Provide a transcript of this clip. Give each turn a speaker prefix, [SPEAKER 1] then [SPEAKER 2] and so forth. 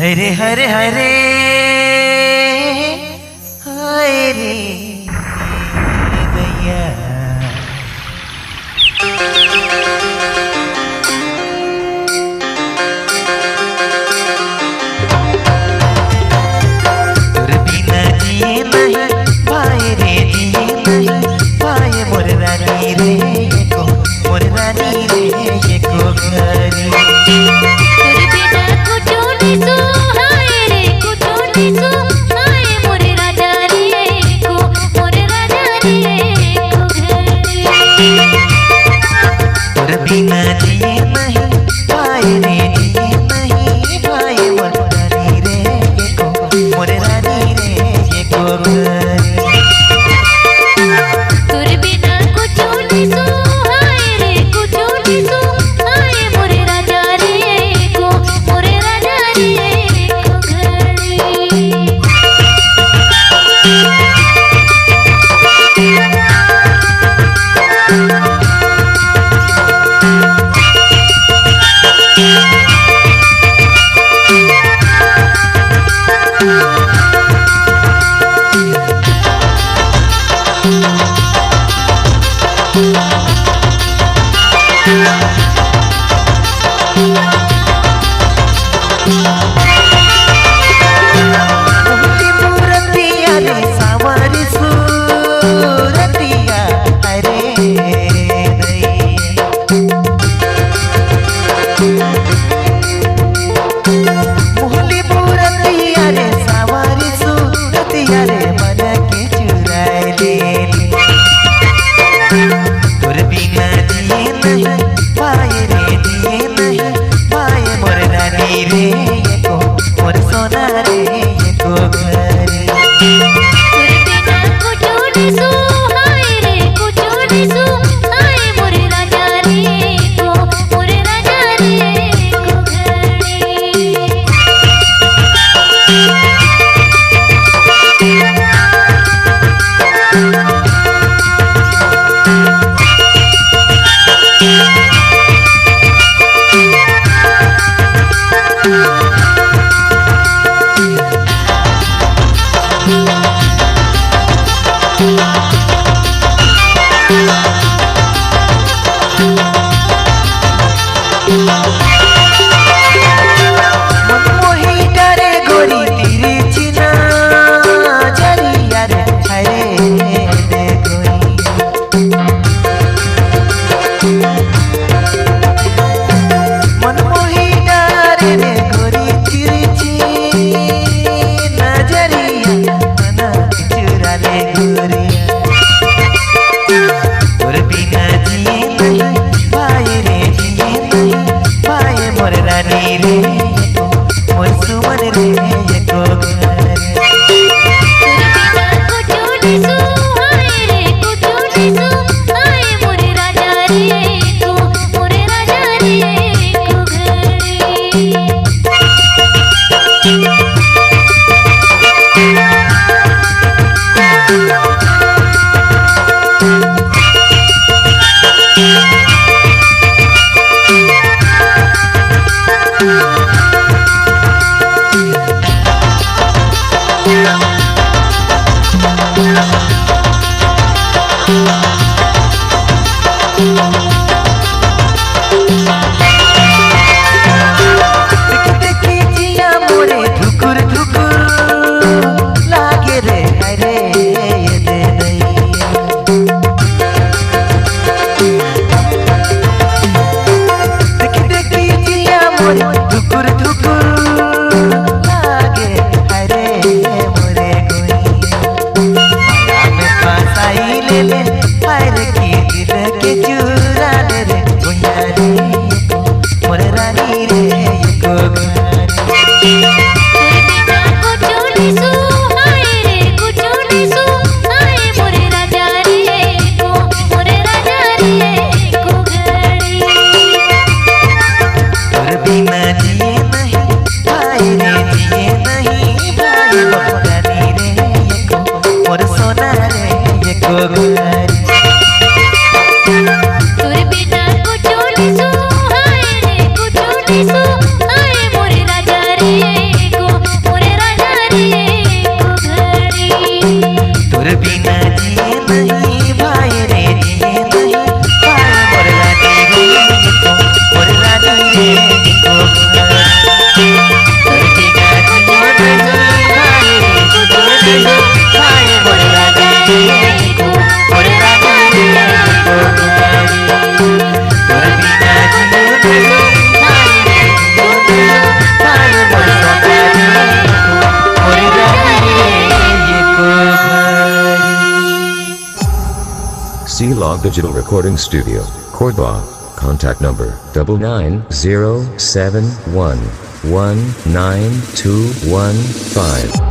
[SPEAKER 1] हरे हरे हरे हाय रे दैया। तोर बिना जिए नहीं भाई रे, जिए नहीं भाई मोर रानी रे को, मोर रानी रे को घरी। बिना जिए नहीं भाई रे, जिए नहीं भाई मोर रानी रे को, मोर रानी रे को घरी।
[SPEAKER 2] तोर बिना कुछ नहीं सो हाय रे, कुछ नहीं सो हाय मोर राजा रे को, मोर राजा रे को घरी।
[SPEAKER 3] Digital Recording Studio, Cordoba. Contact number 99071199215.